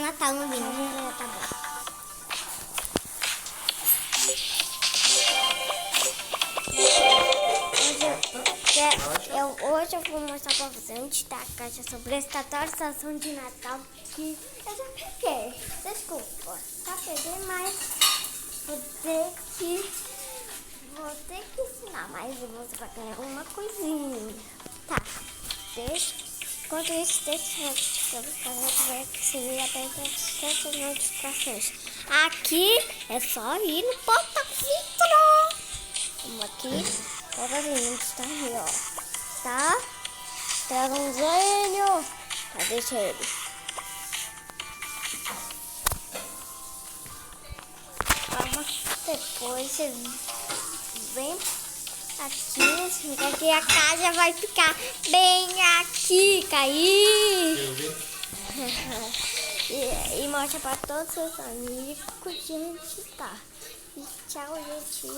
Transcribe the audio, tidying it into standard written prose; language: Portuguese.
Natal no vídeo, tá bom. Hoje eu vou mostrar pra vocês antes da caixa sobre essa atualização de Natal que eu já peguei. Desculpa, já peguei, mas vou ter que ensinar, mas você vai ganhar uma coisinha. Tá, enquanto isso, deixa eu ver que se liga até as notificações. Aqui é só ir no porta-vidro. Vamos aqui, porta-vidro, está ali, ó. Tá? Dragãozinho. Deixa ele. Depois você vem aqui, assim, que a casa vai ficar bem aqui, cair. E mostra para todos os seus amigos, gente, tá? E tchau, gente.